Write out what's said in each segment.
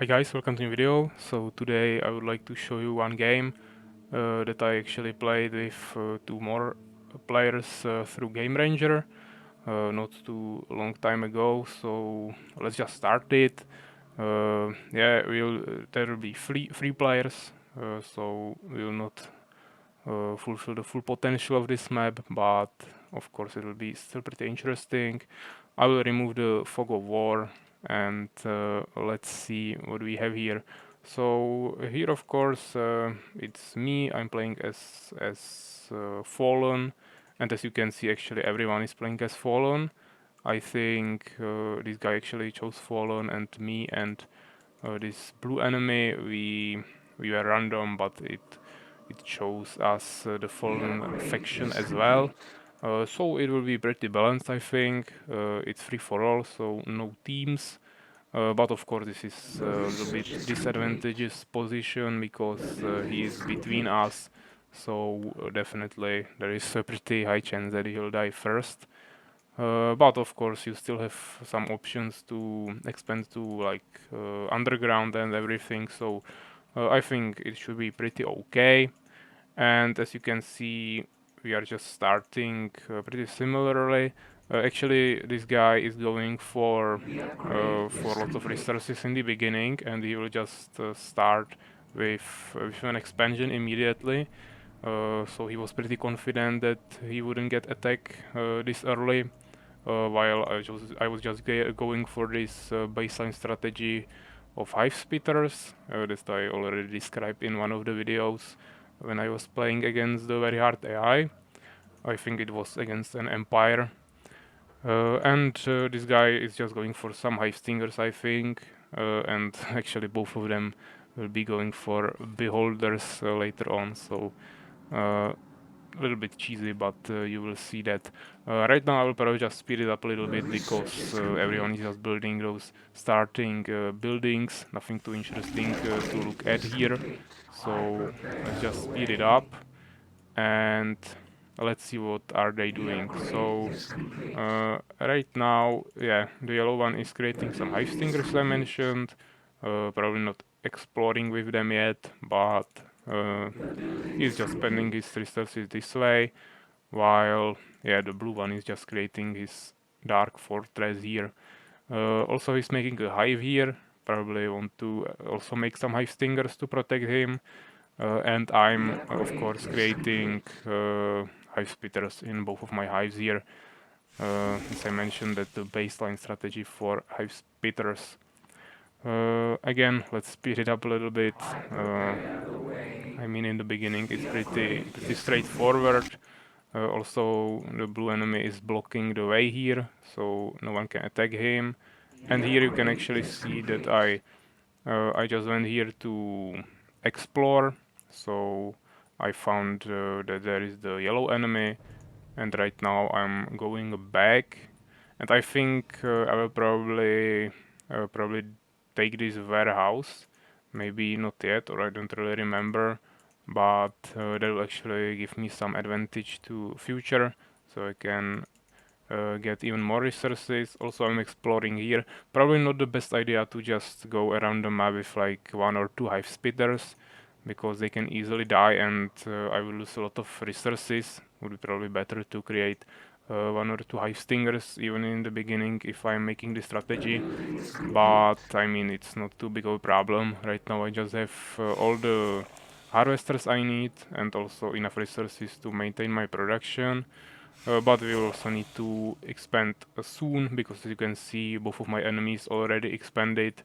Hi guys, welcome to the video. So today I would like to show you one game that I actually played with two more players through Game Ranger not too long time ago. So let's just start it. Yeah, there will be three players, so we will not fulfill the full potential of this map, but of course it will be still pretty interesting. I will remove the fog of war and let's see what we have here. So here of course it's me, I'm playing as Fallen, and as you can see actually everyone is playing as Fallen. I think this guy actually chose Fallen, and me and this blue enemy we were random, but it shows us the Fallen faction as well. So it will be pretty balanced, I think. It's free for all, so no teams. But of course, this is a little bit disadvantageous position because he is between us. So definitely there is a pretty high chance that he'll die first. But of course, you still have some options to expand to like underground and everything. So I think it should be pretty okay. And as you can see, we are just starting pretty similarly. Actually, this guy is going for lots of resources in the beginning, and he will just start with an expansion immediately. So he was pretty confident that he wouldn't get attacked this early, while I was just going for this baseline strategy of hive spitters that I already described in one of the videos when I was playing against the very hard AI. I think it was against an Empire. And this guy is just going for some hive stingers, I think, and actually both of them will be going for beholders later on. So a little bit cheesy, but you will see that. Right now I will probably just speed it up a little bit because everyone is just building those starting buildings, nothing too interesting to look at here. So let's just speed it up and let's see what are they doing. So right now, yeah, the yellow one is creating some hive stingers I mentioned. Probably not exploring with them yet, but he's just spending his resources this way, while yeah, the blue one is just creating his dark fortress here. Also, he's making a hive here. Probably want to also make some hive stingers to protect him. And I'm of course creating hive spitters in both of my hives here. As I mentioned, that the baseline strategy for hive spitters. Again, let's speed it up a little bit. I mean, in the beginning, it's pretty straightforward. Also, the blue enemy is blocking the way here, so no one can attack him. And here you can actually see that I just went here to explore. So I found that there is the yellow enemy, and right now I'm going back. And I think I will probably take this warehouse. Maybe not yet, or I don't really remember. But that will actually give me some advantage to future, so I can get even more resources. Also, I'm exploring here. Probably not the best idea to just go around the map with like one or two hive spitters, because they can easily die and I will lose a lot of resources. Would be probably better to create one or two hive stingers even in the beginning if I'm making this strategy. But I mean, it's not too big of a problem. Right now I just have all the harvesters I need and also enough resources to maintain my production. But we will also need to expand soon, because as you can see, both of my enemies already expanded,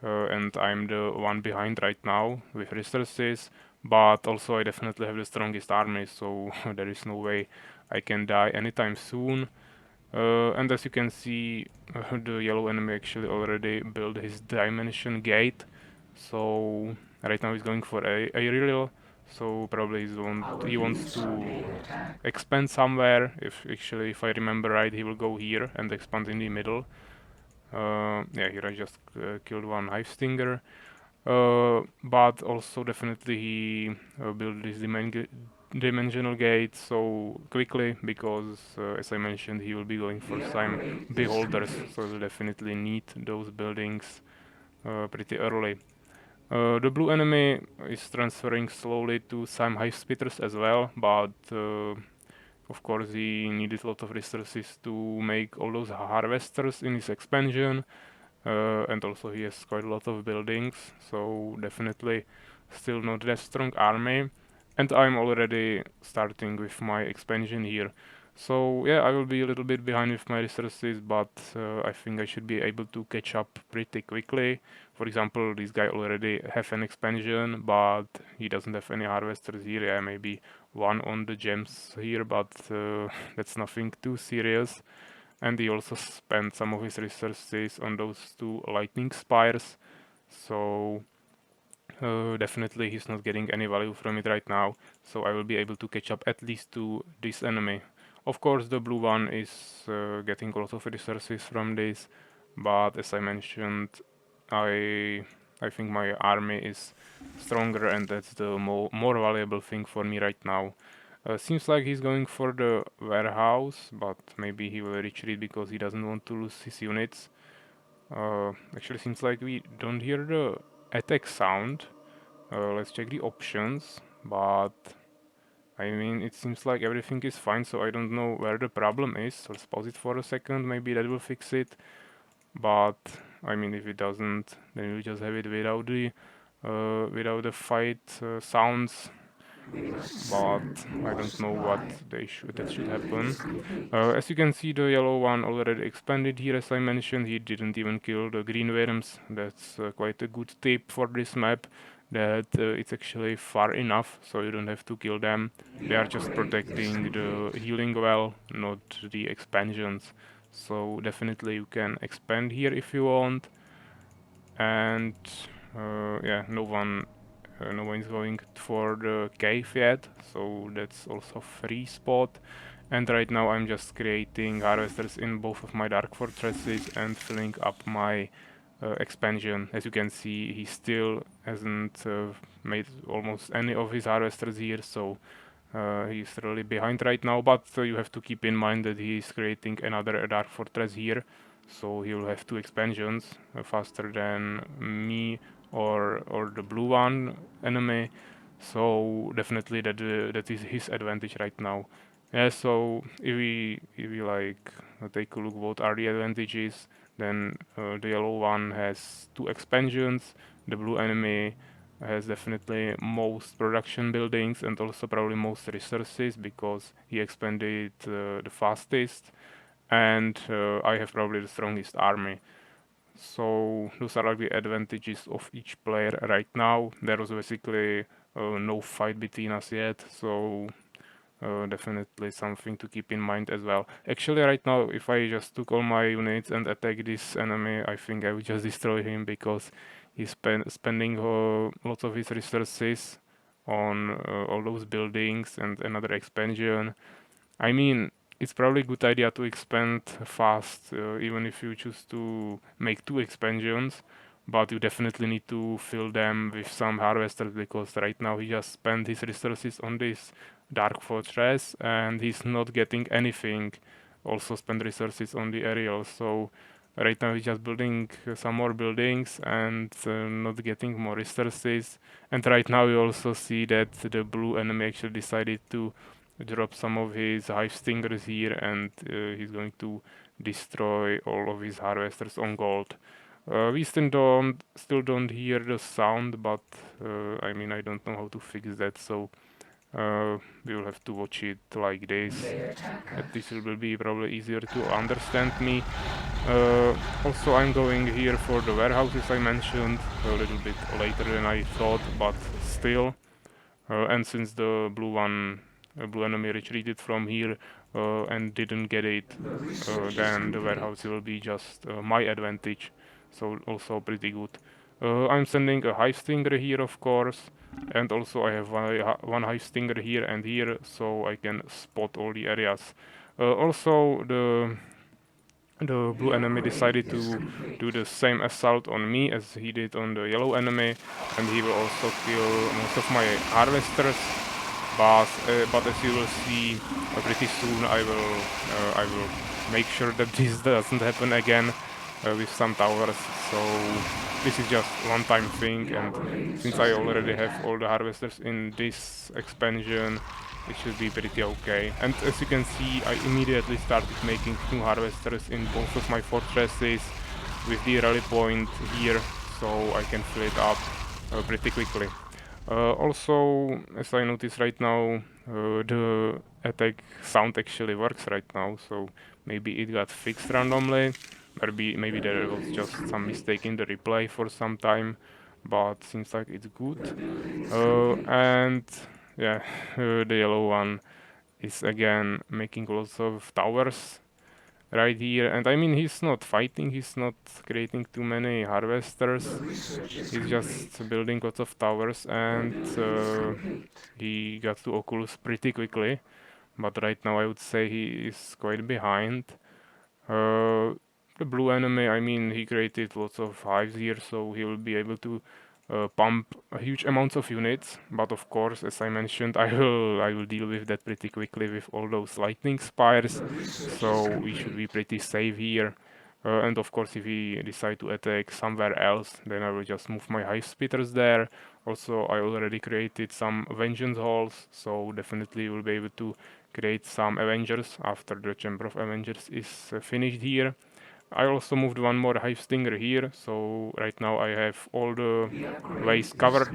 and I'm the one behind right now with resources. But also I definitely have the strongest army, so there is no way I can die anytime soon. And as you can see, the yellow enemy actually already built his dimension gate. So right now he's going for a aerial. So probably he wants to expand somewhere. If I remember right, he will go here and expand in the middle. Yeah, here I just killed one hive stinger. But also definitely he built this dimensional gate so quickly because, as I mentioned, he will be going for some beholders, so he will definitely need those buildings pretty early. The blue enemy is transferring slowly to some high speeders as well, but of course he needed a lot of resources to make all those harvesters in his expansion, and also he has quite a lot of buildings, so definitely still not that strong army. And I'm already starting with my expansion here. So yeah, I will be a little bit behind with my resources, but I think I should be able to catch up pretty quickly. For example, this guy already have an expansion, but he doesn't have any harvesters here. Yeah, maybe one on the gems here, but that's nothing too serious. And he also spent some of his resources on those two lightning spires. So definitely he's not getting any value from it right now, so I will be able to catch up at least to this enemy. Of course the blue one is getting a lot of resources from this, but as I mentioned, I I think my army is stronger and that's the more valuable thing for me right now. Seems like he's going for the warehouse, but maybe he will retreat because he doesn't want to lose his units. Actually seems like we don't hear the attack sound. Let's check the options, but I mean it seems like everything is fine, so I don't know where the problem is. Let's pause it for a second, maybe that will fix it. But I mean if it doesn't, then we just have it without the fight sounds, but I don't know what that should happen. As you can see, the yellow one already expanded here. As I mentioned, he didn't even kill the green worms. That's quite a good tip for this map, that it's actually far enough, so you don't have to kill them. They are just protecting the healing well, not the expansions. So definitely you can expand here if you want. And yeah, no one is going for the cave yet, so that's also free spot. And right now I'm just creating harvesters in both of my dark fortresses and filling up my expansion. As you can see, he still hasn't made almost any of his harvesters here, so he's really behind right now, but you have to keep in mind that he is creating another dark fortress here, so he will have two expansions faster than me or the blue one enemy. So definitely that is his advantage right now. Yeah, so if we like take a look what are the advantages, then the yellow one has two expansions, the blue enemy has definitely most production buildings and also probably most resources because he expanded the fastest, and I have probably the strongest army. So those are like the advantages of each player right now. There was basically no fight between us yet, so definitely something to keep in mind as well. Actually, right now, if I just took all my units and attack this enemy, I think I would just destroy him because he's spending lots of his resources on all those buildings and another expansion. I mean, it's probably a good idea to expand fast, even if you choose to make two expansions, but you definitely need to fill them with some harvesters because right now he just spent his resources on this dark fortress and he's not getting anything. Also spend resources on the aerial, so right now he's just building some more buildings and not getting more resources. And right now you also see that the blue enemy actually decided to drop some of his hive stingers here, and he's going to destroy all of his harvesters on gold. We still don't hear the sound, but I mean I don't know how to fix that, so we will have to watch it like this. At least it will be probably easier to understand me. Also I'm going here for the warehouses I mentioned, a little bit later than I thought, but still. And since the blue enemy retreated from here and didn't get it, then the warehouse will be just my advantage. So also pretty good. I'm sending a hive stinger here, of course, and also I have one hive stinger here and here, so I can spot all the areas. Also, the blue enemy decided to do the same assault on me as he did on the yellow enemy, and he will also kill most of my harvesters. But as you will see pretty soon, I will make sure that this doesn't happen again with some towers. So this is just one-time thing, and since I already have all the harvesters in this expansion, it should be pretty okay. And as you can see, I immediately started making new harvesters in both of my fortresses with the rally point here, so I can fill it up pretty quickly. Also, as I notice right now, the attack sound actually works right now, so maybe it got fixed randomly. Maybe there was just some mistake in the replay for some time, but seems like it's good. And yeah, the yellow one is again making lots of towers right here. And I mean, he's not fighting, he's not creating too many harvesters. He's just building lots of towers, and he got to Oculus pretty quickly. But right now I would say he is quite behind. Uh, the blue enemy, I mean, he created lots of hives here, so he will be able to pump huge amounts of units. But of course, as I mentioned, I will deal with that pretty quickly with all those lightning spires. So we should be pretty safe here. And of course, if we decide to attack somewhere else, then I will just move my hive spitters there. Also, I already created some vengeance halls, so definitely will be able to create some Avengers after the Chamber of Avengers is finished here. I also moved one more hive stinger here, so right now I have all the ways covered.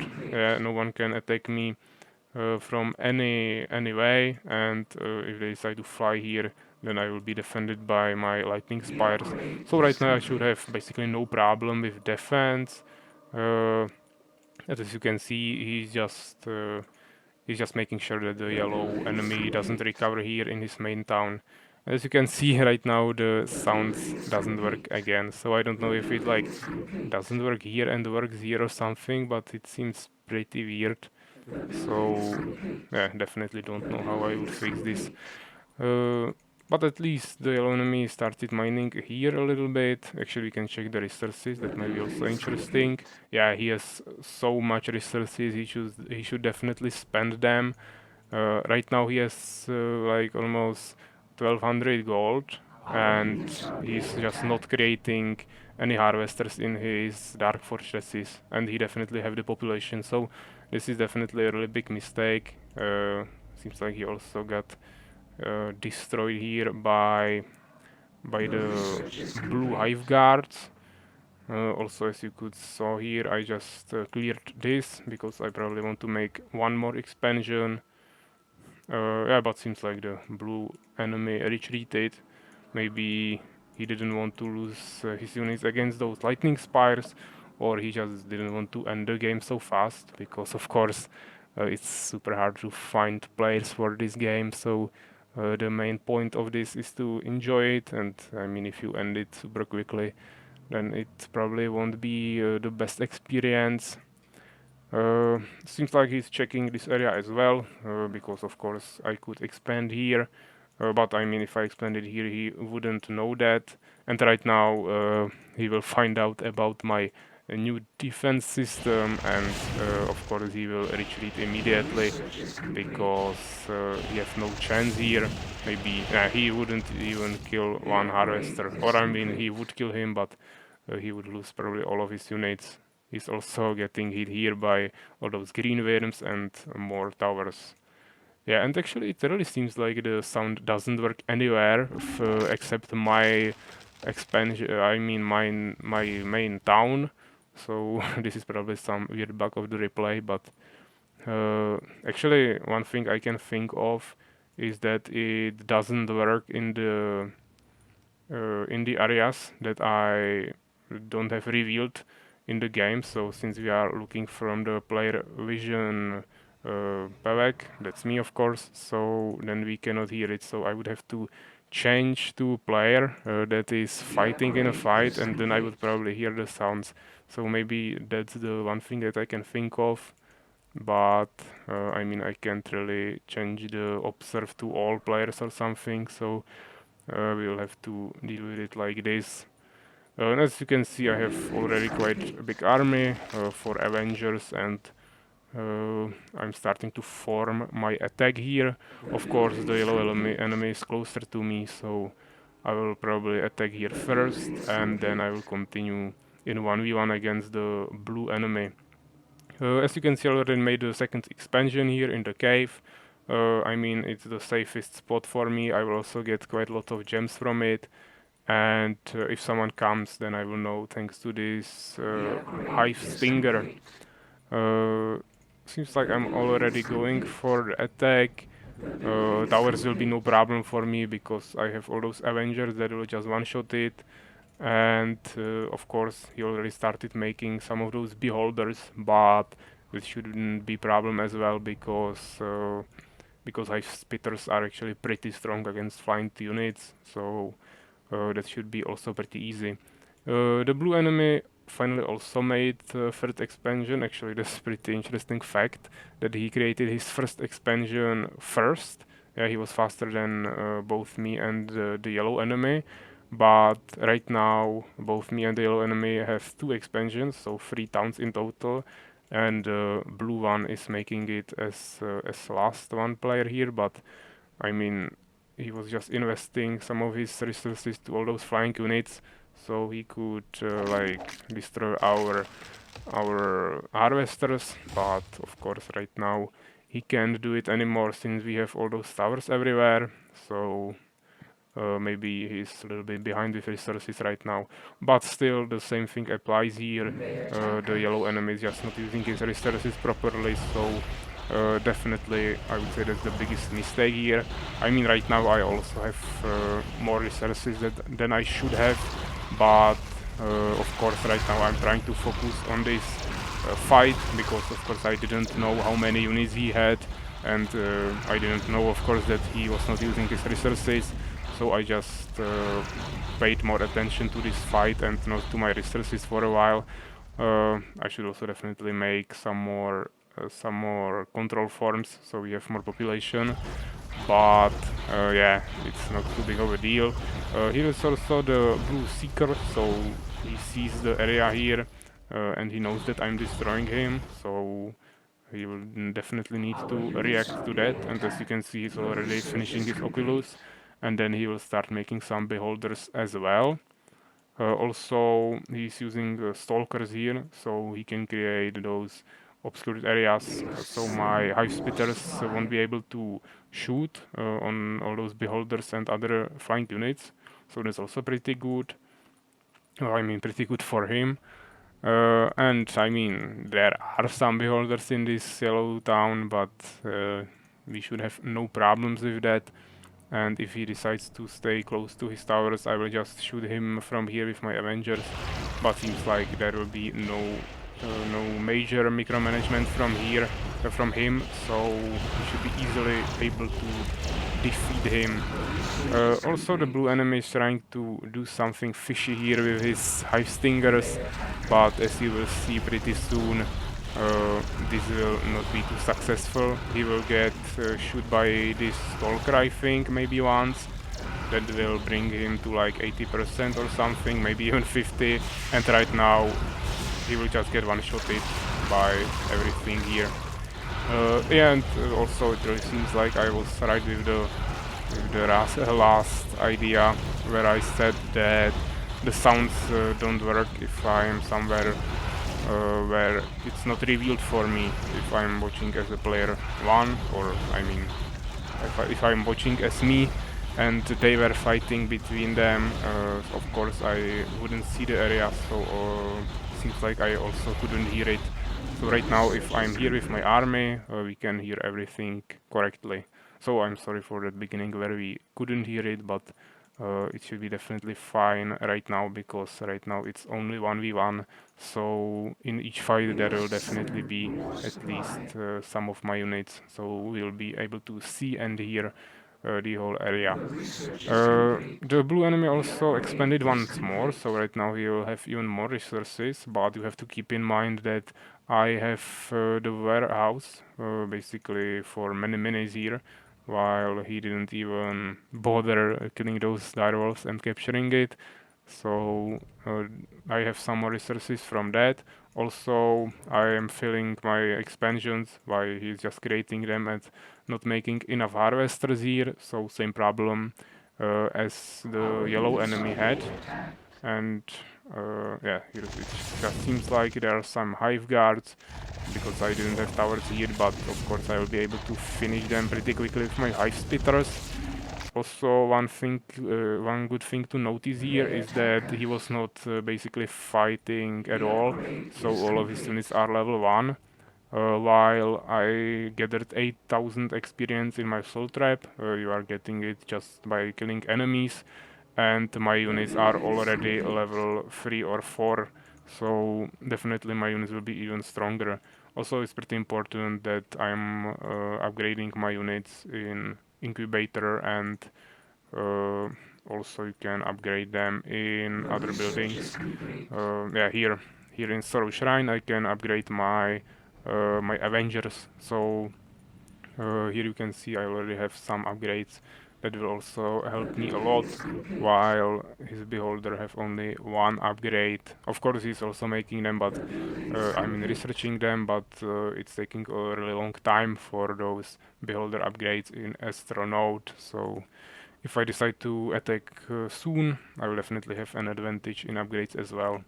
No one can attack me from any way, and if they decide to fly here, then I will be defended by my lightning spires. So right now I should have basically no problem with defense. As you can see, he's just making sure that the yellow enemy doesn't recover here in his main town. As you can see right now, the sounds doesn't work again, so I don't know if it like doesn't work here and works here or something, but it seems pretty weird. So yeah, definitely don't know how I would fix this. Uh, but at least the yellow enemy started mining here a little bit. Actually, we can check the resources. That might be also interesting. Yeah, he has so much resources. He should definitely spend them. Right now he has like almost 1200 gold, and he's just not creating any harvesters in his dark fortresses, and he definitely have the population. So this is definitely a really big mistake. Seems like he also got destroyed here by the blue hive guards. Also, as you could saw here, I just cleared this because I probably want to make one more expansion. Yeah, but seems like the blue enemy retreated. Maybe he didn't want to lose his units against those lightning spires, or he just didn't want to end the game so fast, because of course it's super hard to find players for this game. So the main point of this is to enjoy it, and I mean, if you end it super quickly, then it probably won't be the best experience. Seems like he's checking this area as well, because of course I could expand here, but I mean, if I expanded here, he wouldn't know that, and right now he will find out about my new defense system, and of course he will retreat immediately, because he has no chance here. Maybe he wouldn't even kill one harvester, or I mean, he would kill him, but he would lose probably all of his units. He's also getting hit here by all those green worms and more towers. Yeah, and actually it really seems like the sound doesn't work anywhere except my expansion, I mean my main town. So this is probably some weird bug of the replay, but actually one thing I can think of is that it doesn't work in the areas that I don't have revealed in the game. So since we are looking from the player vision Pavek, that's me of course, so then we cannot hear it. So I would have to change to player that is fighting in a fight, and then I would probably hear the sounds. So maybe that's the one thing that I can think of. But I mean, I can't really change the observe to all players or something. So we'll have to deal with it like this. And as you can see, I have already quite a big army for Avengers, and I'm starting to form my attack here. Of course, the yellow enemy is closer to me, so I will probably attack here first, and then I will continue in 1v1 against the blue enemy. As you can see, I already made the second expansion here in the cave. I mean, it's the safest spot for me. I will also get quite a lot of gems from it. And if someone comes, then I will know thanks to this hive stinger. Seems like I'm already going for the attack. Towers will be no problem for me because I have all those Avengers that will just one-shot it. And of course, he already started making some of those beholders, but it shouldn't be problem as well because hive spitters are actually pretty strong against flying units. So that should be also pretty easy. The blue enemy finally also made third expansion. Actually, that's pretty interesting fact that he created his first expansion first. Yeah, he was faster than both me and the yellow enemy. But right now, both me and the yellow enemy have two expansions, so 3 towns in total. And the blue one is making it as last one player here. But I mean, he was just investing some of his resources to all those flying units, so he could like destroy our harvesters. But of course, right now he can't do it anymore since we have all those towers everywhere. So maybe he's a little bit behind with resources right now, but still the same thing applies here. The yellow enemy is just not using his resources properly, so definitely I would say that's the biggest mistake here. I mean, right now I also have more resources than I should have, but of course right now I'm trying to focus on this fight because of course I didn't know how many units he had, and I didn't know of course that he was not using his resources. So I just paid more attention to this fight and not to my resources for a while. I should also definitely make some more control forms so we have more population. But yeah, it's not too big of a deal. Here is also the blue seeker, so he sees the area here and he knows that I'm destroying him. So he will definitely need to react to that, and as you can see, he's already finishing his Oculus, and then he will start making some beholders as well. Also, he's using stalkers here, so he can create those obscured areas, so my hive spitters won't be able to shoot on all those beholders and other flying units. So that's also pretty good. I mean, pretty good for him. And I mean, there are some beholders in this yellow town, but we should have no problems with that. And if he decides to stay close to his towers, I will just shoot him from here with my Avengers. But seems like there will be no major micromanagement from here, from him, so we should be easily able to defeat him. Also, the blue enemy is trying to do something fishy here with his hive stingers, but as you will see pretty soon, this will not be too successful. He will get shot by this stalker, I think, maybe once. That will bring him to like 80% or something, maybe even 50. And right now, he will just get one-shotted by everything here. Yeah, and also it really seems like I was right with the last idea where I said that the sounds don't work if I'm somewhere where it's not revealed for me if I'm watching as a player 1, or I mean if I'm watching as me and they were fighting between them. Of course I wouldn't see the area, so seems like I also couldn't hear it. So right now if I'm here with my army, we can hear everything correctly. So I'm sorry for that beginning where we couldn't hear it, but it should be definitely fine right now, because right now it's only 1v1, so in each fight there will definitely be at least some of my units, so we'll be able to see and hear the whole area. The blue enemy also expanded once more, so right now he will have even more resources, but you have to keep in mind that I have the warehouse basically for many minutes here, while he didn't even bother killing those direwolves and capturing it. So I have some more resources from that. Also, I am filling my expansions while he's just creating them and not making enough harvesters here. So same problem as the yellow enemy had. And yeah, here it just seems like there are some hive guards because I didn't have towers here, but of course I will be able to finish them pretty quickly with my hive spitters. Also, one good thing to notice here is that he was not basically fighting at all, so all of his units are level 1. While I gathered 8000 experience in my soul trap, you are getting it just by killing enemies, and my units are already level 3 or 4, so definitely my units will be even stronger. Also, it's pretty important that I'm upgrading my units in incubator, and uh, also you can upgrade them in other buildings. Yeah, here in Sorrow Shrine I can upgrade my Avengers. So here you can see I already have some upgrades that will also help me a lot, while his Beholder have only one upgrade. Of course he's also making them, but I mean researching them, but it's taking a really long time for those Beholder upgrades in Astronaut. So if I decide to attack soon, I will definitely have an advantage in upgrades as well.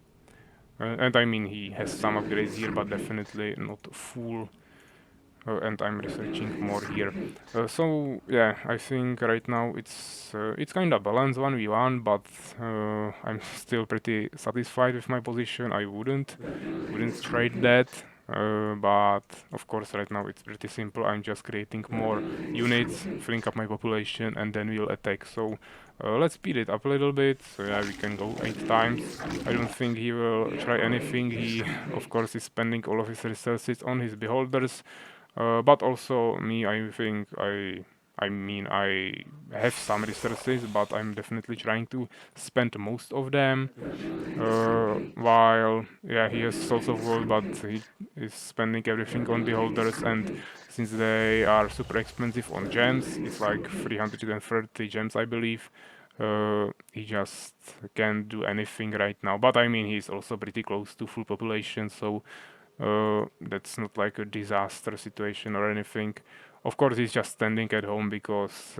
And I mean, he has some upgrades here, but definitely not full. And I'm researching more here. So yeah, I think right now it's kind of balanced 1v1, but I'm still pretty satisfied with my position. I wouldn't trade that. But of course right now it's pretty simple. I'm just creating more units, filling up my population, and then we'll attack. So let's speed it up a little bit. So yeah, we can go 8 times. I don't think he will try anything. He of course is spending all of his resources on his beholders. But also me, I think I mean I have some resources, but I'm definitely trying to spend most of them. While yeah, he has Souls of Gold, but he is spending everything on beholders, and since they are super expensive on gems, it's like 330 gems I believe. He just can't do anything right now. But I mean he's also pretty close to full population, so that's not like a disaster situation or anything. Of course, he's just standing at home because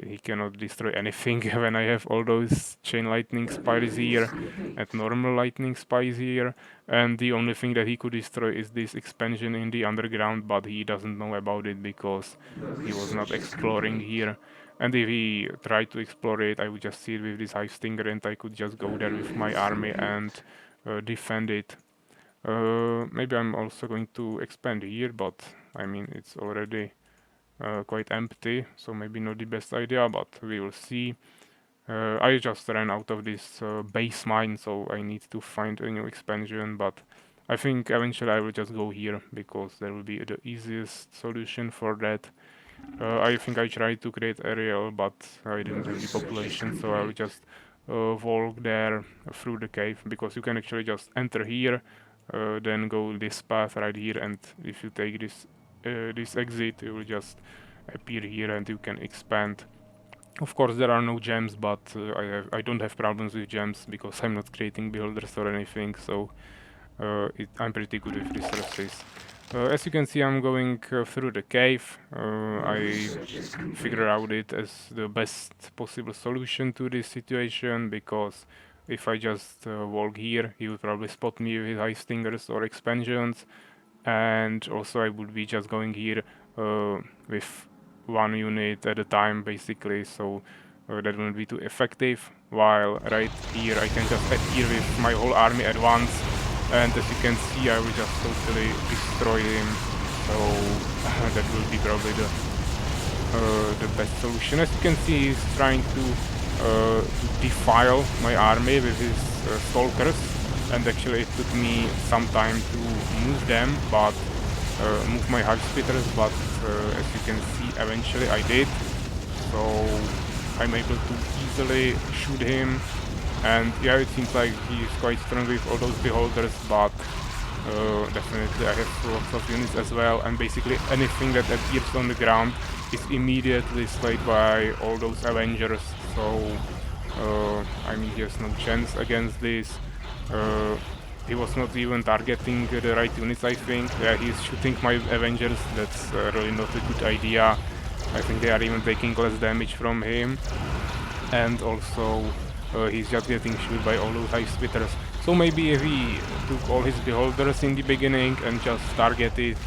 he cannot destroy anything when I have all those chain lightning spires here and normal lightning spires here. And the only thing that he could destroy is this expansion in the underground, but he doesn't know about it because he was not exploring here. And if he tried to explore it, I would just see it with this hive stinger, and I could just go there with my army and defend it. Maybe I'm also going to expand here, but I mean it's already quite empty, so maybe not the best idea, but we will see. I just ran out of this base mine, so I need to find a new expansion, but I think eventually I will just go here because there will be the easiest solution for that. I think I tried to create aerial, but I didn't have the population, so I will just walk there through the cave, because you can actually just enter here, then go this path right here, and if you take this exit, you will just appear here and you can expand. Of course there are no gems, but I don't have problems with gems because I'm not creating beholders or anything, so I'm pretty good with resources. As you can see, I'm going through the cave. I figured out it as the best possible solution to this situation, because if I just walk here, he would probably spot me with high stingers or expansions, and also I would be just going here with one unit at a time basically, so that wouldn't be too effective, while right here I can just appear with my whole army at once, and as you can see I will just totally destroy him, so that will be probably the best solution. As you can see, he's trying to defile my army with his stalkers, and actually it took me some time to move them, but move my hive spitters, but as you can see eventually I did, so I'm able to easily shoot him. And yeah, it seems like he's quite strong with all those beholders, but definitely I have lots of units as well, and basically anything that appears on the ground is immediately slayed by all those Avengers, so I mean he has no chance against this. He was not even targeting the right units, I think. Yeah, he's shooting my Avengers, that's really not a good idea. I think they are even taking less damage from him, and also he's just getting shot by all those hive spitters. So maybe if he took all his beholders in the beginning and just targeted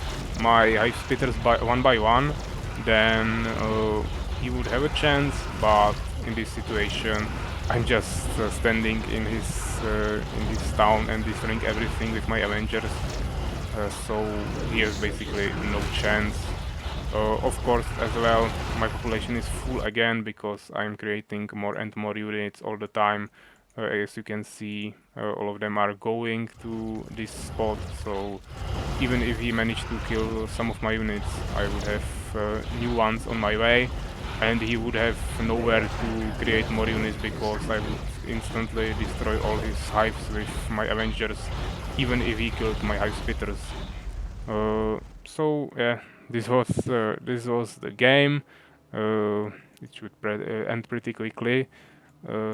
my hive spitters by one, then he would have a chance, but in this situation I'm just standing in his town and destroying everything with my Avengers, so he has basically no chance. Of course, as well, my population is full again because I'm creating more and more units all the time. As you can see, all of them are going to this spot, so even if he managed to kill some of my units, I would have new ones on my way, and he would have nowhere to create more units because I would instantly destroy all his hives with my Avengers, even if he killed my hive spitters. So yeah, this was the game. It should end pretty quickly,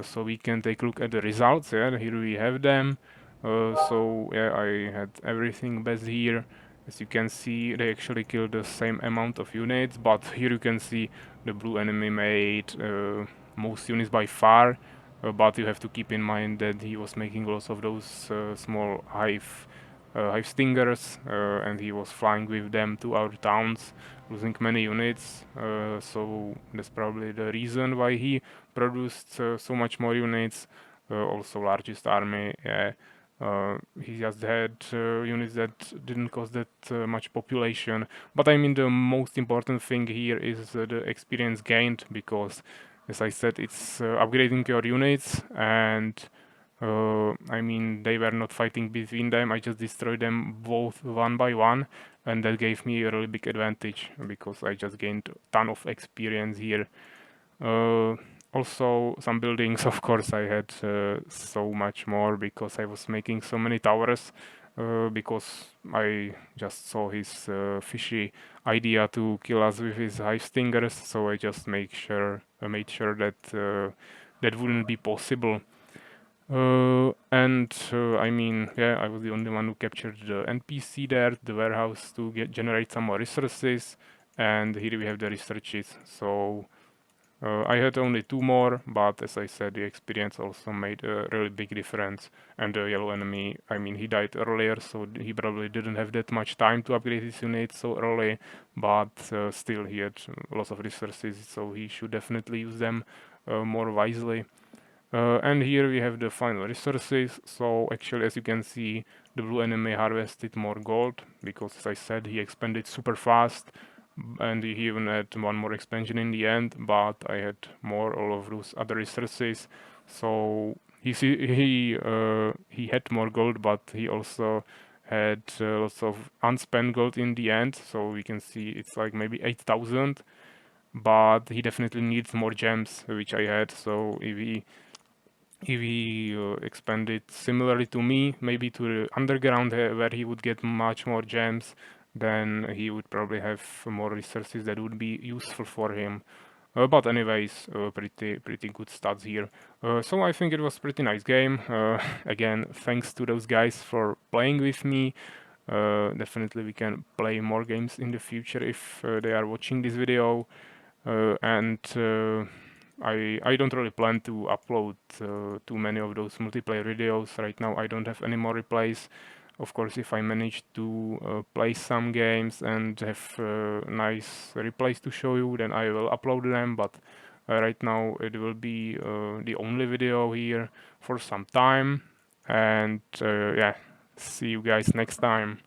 so we can take a look at the results. Yeah, here we have them. So yeah, I had everything best here. As you can see, they actually killed the same amount of units, but here you can see the blue enemy made most units by far. But you have to keep in mind that he was making lots of those small hive stingers, and he was flying with them to our towns, losing many units. So that's probably the reason why he produced so much more units. Also, largest army. Yeah. He just had units that didn't cause that much population. But I mean, the most important thing here is the experience gained, because, as I said, it's upgrading your units, and I mean, they were not fighting between them. I just destroyed them both one by one, and that gave me a really big advantage because I just gained a ton of experience here. Uh, Also, some buildings, of course, I had so much more because I was making so many towers. Because I just saw his fishy idea to kill us with his hive stingers, so I just made sure that that wouldn't be possible. I mean, yeah, I was the only one who captured the NPC there, the warehouse, to generate some more resources, and here we have the researches. So I had only two more, but as I said, the experience also made a really big difference. And the yellow enemy, I mean, he died earlier, so he probably didn't have that much time to upgrade his units so early, but still he had lots of resources, so he should definitely use them more wisely. And here we have the final resources. So actually, as you can see, the blue enemy harvested more gold because, as I said, he expanded super fast, and he even had one more expansion in the end. But I had more all of those other resources, so he had more gold, but he also had lots of unspent gold in the end. So we can see it's like maybe 8,000, but he definitely needs more gems, which I had. So if he expanded similarly to me, maybe to the underground where he would get much more gems, then he would probably have more resources that would be useful for him. But anyways, pretty good stats here. So I think it was pretty nice game. Again, thanks to those guys for playing with me. Definitely we can play more games in the future if they are watching this video. And I don't really plan to upload too many of those multiplayer videos. Right now I don't have any more replays. Of course, if I manage to play some games and have nice replays to show you, then I will upload them, but right now it will be the only video here for some time. And yeah, see you guys next time.